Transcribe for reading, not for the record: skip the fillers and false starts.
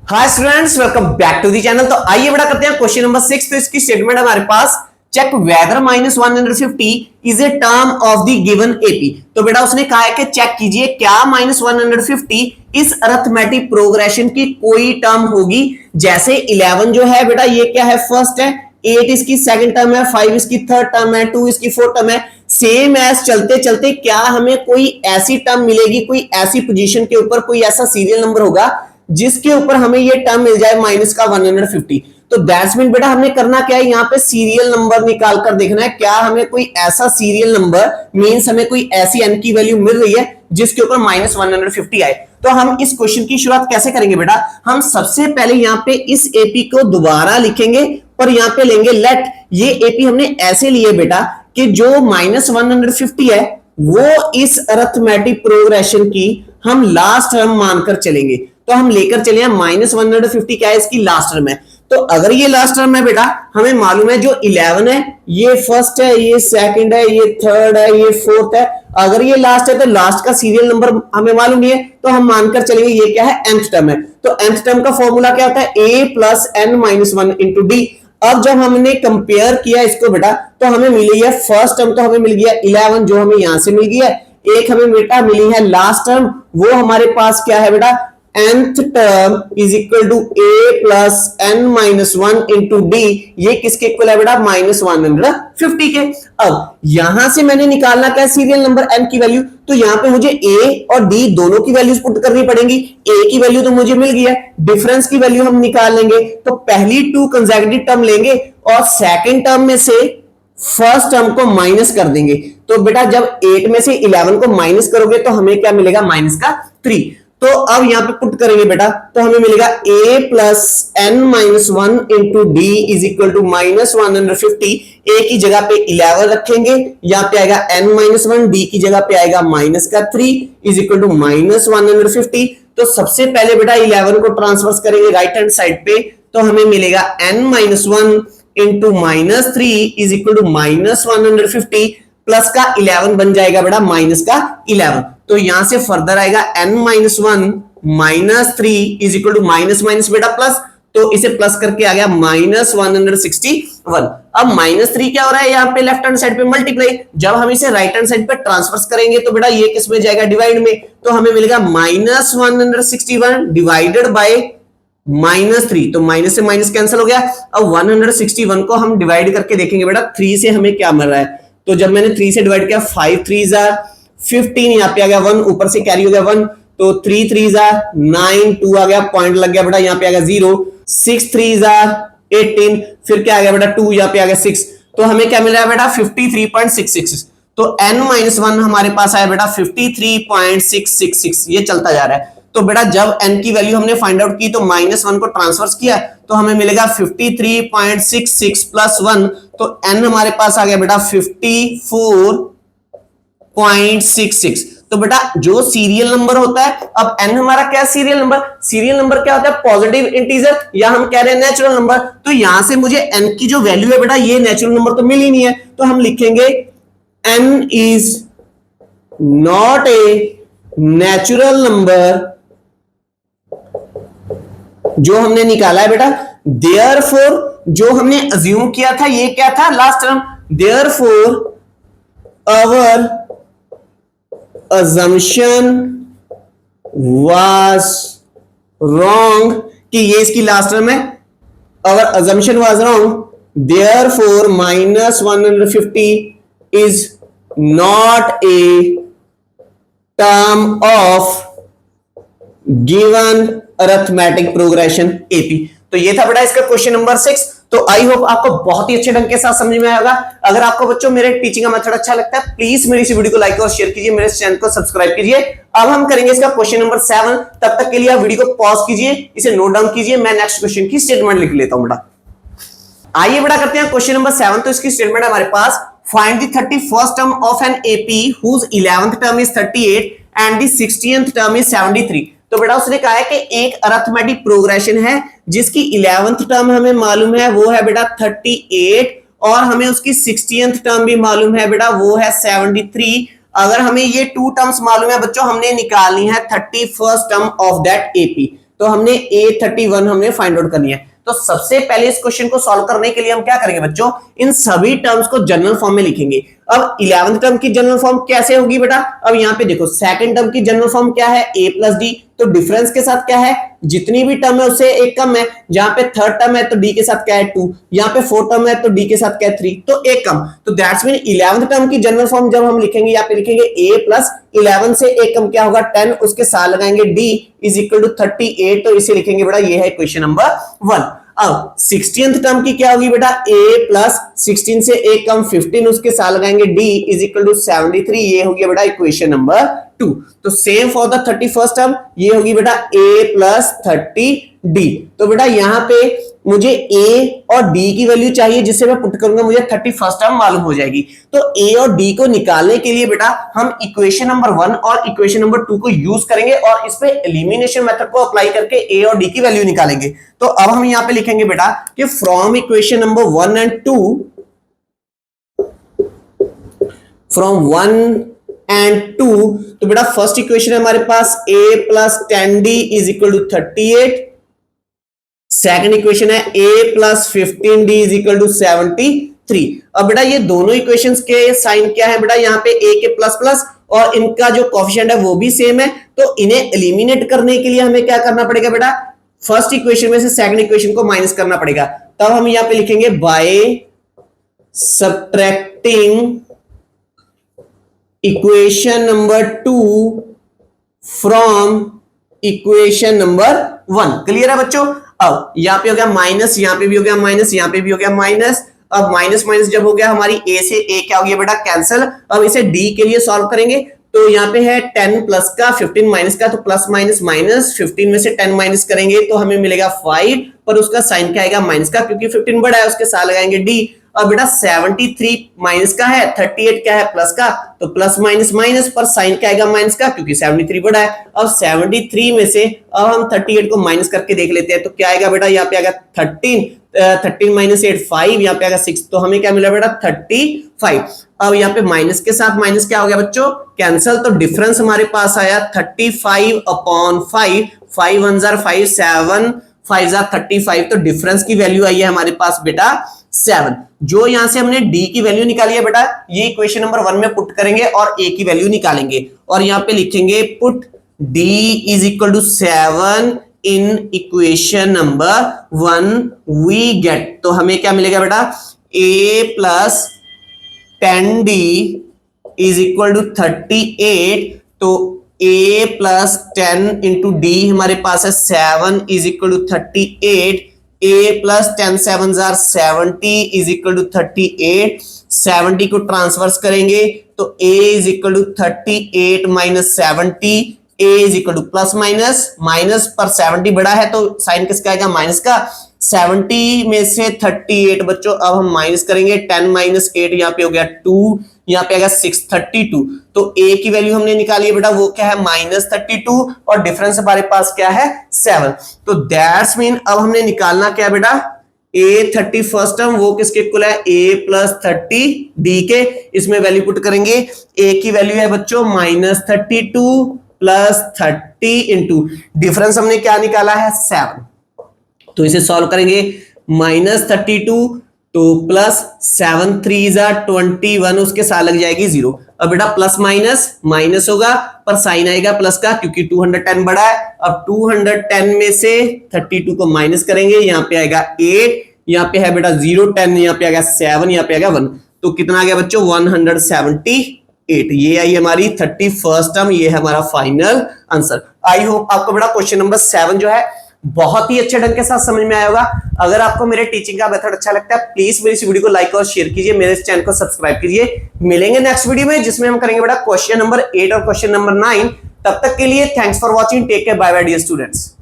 Hi students, welcome back to the channel. तो आइए बड़ा करते हैं क्वेश्चन नंबर 6। तो इसकी स्टेटमेंट है हमारे पास, check whether -150 is a term of the given AP. तो बेटा उसने कहा है कि चेक कीजिए क्या -150 इस अरिथमेटिक प्रोग्रेशन की कोई टर्म होगी। जैसे 11 जो है बेटा ये क्या है, फर्स्ट है, 8 इसकी सेकंड टर्म है, 5 इसकी थर्ड टर्म है, 2 इसकी फोर्थ टर्म है। सेम एज चलते चलते क्या हमें कोई ऐसी टर्म मिलेगी, कोई ऐसी पोजीशन के ऊपर कोई ऐसा सीरियल नंबर होगा जिसके ऊपर हमें ये टर्म मिल जाए माइनस का 150। तो दैट्स मीन बेटा हमने करना क्या है, यहाँ पे सीरियल नंबर निकाल कर देखना है क्या हमें कोई ऐसा सीरियल नंबर मींस हमें कोई ऐसी n की वैल्यू मिल रही है जिसके ऊपर -150 आए। तो हम इस क्वेश्चन की शुरुआत कैसे करेंगे बेटा, हम सबसे पहले यहाँ पे इस एपी को दोबारा लिखेंगे और यहाँ पे लेंगे लेट। ये एपी हमने ऐसे लिए बेटा कि जो -150 है वो इस अरिथमेटिक प्रोग्रेशन की हम लास्ट टर्म मानकर चलेंगे। तो हम लेकर चले हैं -150 क्या है, इसकी लास्ट टर्म है। तो अगर ये लास्ट टर्म है बेटा, हमें मालूम है जो 11 है ये फर्स्ट है, ये सेकंड है, ये थर्ड है, ये फोर्थ है। अगर ये लास्ट है तो लास्ट का सीरियल नंबर हमें मालूम नहीं है, तो हम मानकर चलेंगे ये क्या है, nth टर्म है। तो nth टर्म का फॉर्मूला क्या होता है, a plus n-1 into D. अब जब हमने कंपेयर किया इसको बेटा तो हमें मिली है फर्स्ट टर्म, तो हमें मिल गया 11 जो हमें यहां से मिल गया है। एक हमें बेटा मिली है लास्ट टर्म, वो हमारे पास क्या है बेटा, nth term is equal to a plus n-1 into D. ये किसके इक्वल है बेटा, -150 के। अब यहां से मैंने निकालना क्या है, सीरियल नंबर n की वैल्यू। तो यहां पे मुझे a और d दोनों की वैल्यूज पुट करनी पड़ेंगी। a की वैल्यू तो मुझे मिल गया, डिफरेंस की वैल्यू हम निकाल लेंगे। तो पहली 2 कंसेक्यूटिव टर्म लेंगे और सेकंड टर्म में से फर्स्ट टर्म को माइनस कर देंगे। तो बेटा जब 8 में से 11 को माइनस करोगे तो हमें क्या मिलेगा, -3। तो अब यहां पे पुट करेंगे बेटा तो हमें मिलेगा a plus n-1 into D is equal to -150। a की जगह पे 11 रखेंगे, यहां पे आएगा n-1, d की जगह पे आएगा -3 इज इक्वल टू -150। तो सबसे पहले बेटा 11 को ट्रांसफर करेंगे राइट हैंड साइड पे, तो हमें मिलेगा n-1 into -3 is equal to -150 plus का 11 बन जाएगा बेटा माइनस का 11। तो यहां से फर्दर आएगा n-1 -3 is equal to minus minus बेटा प्लस, तो इसे प्लस करके आ गया -161। अब -3 क्या हो रहा है, यहाँ पे लेफ्ट हैंड साइड पे मल्टीप्लाई, जब हम इसे राइट हैंड साइड पे ट्रांसफर करेंगे तो बेटा ये किस में जाएगा, डिवाइड में। तो हमें मिलेगा -161 डिवाइडेड बाय -3, तो माइनस से माइनस कैंसिल हो गया। अब 161 को हम डिवाइड करके देखेंगे बेटा 3 से हमें क्या मिल रहा है। तो जब मैंने 3 से डिवाइड किया 5 3 15, यहाँ पे आ गया 1, ऊपर से कैरी हो गया 1, तो 3 3 9, 2 आ गया, पॉइंट लग गया बेटा, यहाँ पे आ गया 0, 6 3 18, फिर क्या आ गया बेटा 2, यहाँ पे आ गया 6। तो हमें क्या मिल रहा है बेटा 53.666। तो n-1 हमारे पास आया बेटा 53.666, ये चलता जा रहा है। तो बेटा जब n की वैल्यू हमने फाइंड आउट की तो -1 को ट्रांसफर किया तो हमें मिलेगा 53.66 प्लस 1, तो n हमारे पास आ गया बेटा 54.66। तो बेटा जो सीरियल नंबर होता है, अब n हमारा क्या सीरियल नंबर क्या होता है, पॉजिटिव इंटीजर, या हम कह रहे हैं नेचुरल नंबर। तो यहां से मुझे n की जो वैल्यू है बेटा ये नेचुरल नंबर तो मिल ही नहीं है, तो हम लिखेंगे n is not a natural number जो हमने निकाला है बेटा। देयरफॉर जो हमने अज्यूम किया था ये क्या था, last term. Therefore our assumption was wrong कि ये इसकी लास्ट टर्म है। our assumption was wrong, therefore -150 is not a term of given arithmetic progression AP। तो ये था बेटा इसका क्वेश्चन नंबर 6। तो आई होप आपको बहुत ही अच्छे ढंग के साथ समझ में आएगा। अगर आपको बच्चों मेरे टीचिंग का मेथड अच्छा लगता है प्लीज मेरी इस वीडियो को लाइक और शेयर कीजिए, मेरे चैनल को सब्सक्राइब कीजिए। अब हम करेंगे इसका क्वेश्चन नंबर 7। तब तक के लिए आप वीडियो को पॉज कीजिए, इसे नोट डाउन कीजिए, मैं नेक्स्ट क्वेश्चन की स्टेटमेंट लिख लेता हूं बेटा। आइए बेटा करते हैं क्वेश्चन नंबर 7। तो इसकी स्टेटमेंट है हमारे पास, find the 31st term of an AP whose 11th term is 38 and the 60th term is 73। तो बेटा उसने कहा है कि एक अरिथमेटिक प्रोग्रेशन है जिसकी 11th टर्म हमें मालूम है वो है बेटा 38 और हमें उसकी 60th टर्म भी मालूम है बेटा वो है 73। अगर हमें ये 2 टर्म्स मालूम है बच्चों, हमने निकालनी है 31st term of that AP. तो हमने A31 हमने फाइंड आउट करनी है। तो सबसे पहले इस क्वेश्चन को सॉल्व करने के लिए हम क्या करेंगे बच्चों, इन सभी टर्म्स को जनरल फॉर्म में लिखेंगे। अब 11th टर्म की जनरल फॉर्म कैसे होगी बेटा, अब यहाँ पे देखो सेकंड टर्म की जनरल फॉर्म क्या है, a प्लस डी, तो डिफरेंस के साथ क्या है, जितनी भी टर्म है उससे एक कम है। जहां पे थर्ड टर्म है तो डी के साथ क्या है 2, यहाँ पे फोर्थ टर्म है तो डी के साथ क्या है 3, तो एक कम। तो दैट्स मीन 11th टर्म की जनरल फॉर्म जब हम लिखेंगे यहाँ पे लिखेंगे a प्लस 11 से एक कम क्या होगा 10, उसके साथ लगाएंगे d इज इक्वल टू 38, तो इसे लिखेंगे बेटा ये है क्वेश्चन नंबर 1। अब 16th टर्म की क्या होगी बेटा, a प्लस 16 से एक कम 15, उसके साथ लगाएंगे d इज इक्वल टू 73, ये हो गया बेटा इक्वेशन नंबर 2। तो same for the 31st term, ये होगी बेटा a प्लस 30d। तो बेटा यहाँ पे मुझे a और d की वैल्यू चाहिए, जिससे मैं पुट करूंगा मुझे 31st टर्म मालूम हो जाएगी। तो a और d को निकालने के लिए बेटा हम इक्वेशन नंबर 1 और इक्वेशन नंबर 2 को यूज करेंगे और इस पे एलिमिनेशन मेथड को अप्लाई करके a और d की वैल्यू निकालेंगे। तो अब हम यहाँ पे लिखेंगे बेटा कि from equation number 1 and 2, from 1 and 2, तो बेटा फर्स्ट इक्वेशन है हमारे पास a plus 10d is equal to 38, second equation है a plus 15d is equal to 73। अब बेटा ये दोनों इक्वेशंस के साइन क्या है बेटा, यहाँ पे a के प्लस प्लस और इनका जो कोएफिशिएंट है वो भी सेम है, तो इन्हें एलिमिनेट करने के लिए हमें क्या करना पड़ेगा बेटा, फर्स्ट इक्वेशन में से सेकंड इक्वेशन को माइनस करना पड़ेगा। तब हम यहाँ पे लिखेंगे by subtracting equation number 2 from equation number 1। Clear है बच्चों। अब यहाँ पे हो गया माइनस, यहाँ पे भी हो गया माइनस, यहाँ पे भी हो गया माइनस। अब माइनस माइनस जब हो गया हमारी a से a क्या हो गया बेटा कैंसिल। अब इसे d के लिए सॉल्व करेंगे, तो यहाँ पे है 10 प्लस का 15 माइनस का, तो प्लस माइनस माइनस, 15 में से 10 माइनस करेंगे तो हमें मिलेगा 5, पर उसका साइन क्या आएगा माइनस का, क्योंकि 15 बड़ा है उसके साथ लगाएंगे d। अब बेटा 73 माइनस का है, 38 क्या है प्लस का, तो प्लस माइनस माइनस, पर साइन क्या आएगा माइनस का, क्योंकि 73 बड़ा है। अब 73 में से अब हम 38 को माइनस करके देख लेते हैं, तो क्या आएगा बेटा, यहाँ पे आएगा 13 माइनस 8 5, यहाँ पे आएगा 6, तो हमें क्या मिला बेटा 35। अब यहाँ पे माइनस के साथ माइनस क्या हो गया बच्चों कैंसिल, तो डिफरेंस हमारे पास आया 35 अपॉन 5, 5 1 जार 5, 7 5 जार 35, तो डिफरेंस की वैल्यू आई है हमारे पास बेटा 7। जो यहां से हमने d की वैल्यू निकाली है बेटा, ये इक्वेशन नंबर 1 में पुट करेंगे और a की वैल्यू निकालेंगे, और यहाँ पे लिखेंगे put d is equal to 7 in equation number 1 we get, तो हमें क्या मिलेगा बेटा a plus 10d is equal to 38, तो a प्लस 10 इंटू डी हमारे पास है 7 is equal to 38, a plus 10 7 जार 70 इज इक्वल टू 38, 70 को ट्रांसवर्स करेंगे तो a is equal to 38 minus 70, a is equal to plus minus minus, पर 70 बड़ा है तो साइन किसका आएगा माइनस का। 70 में से 38 बच्चों अब हम माइनस करेंगे, 10 माइनस 8 यहाँ पे हो गया 2, यहाँ पे आएगा 632, तो a की वैल्यू हमने निकाली है बेटा वो क्या है माइनस 32, और डिफरेंस हमारे पास क्या है 7। तो दैट्स मीन अब हमने निकालना क्या बेटा a 31st टर्म, वो किसके इक्वल है a प्लस 30 d के, इसमें वैल्यू पुट करेंगे, a की वैल्यू है बच्चों माइनस 32 प्लस 30 इंटू डिफरेंस हमने क्या निकाला है 7, तो इसे सॉल्व करेंगे माइनस 32 तो प्लस 7 3 21, उसके साथ लग जाएगी 0। अब बेटा प्लस माइनस माइनस होगा पर साइन आएगा प्लस का, क्योंकि 210 बड़ा है। अब 210 में से 32 को माइनस करेंगे, यहाँ पे आएगा 8, यहाँ पे है बेटा 0 10, यहाँ पे आएगा 7, यहाँ पे आएगा 1, तो कितना आ गया बच्चों 178। ये आई हमारी 31st टर्म, ये है हमारा फाइनल आंसर। आई होप आपको बेटा क्वेश्चन नंबर 7 जो है बहुत ही अच्छे ढंग के साथ समझ में आया होगा। अगर आपको मेरे टीचिंग का मेथड अच्छा लगता है प्लीज मेरी इस वीडियो को लाइक और शेयर कीजिए, मेरे इस चैनल को सब्सक्राइब कीजिए। मिलेंगे नेक्स्ट वीडियो में जिसमें हम करेंगे बेटा क्वेश्चन नंबर 8 और क्वेश्चन नंबर 9। तब तक के लिए thanks for watching, take care, bye bye dear students.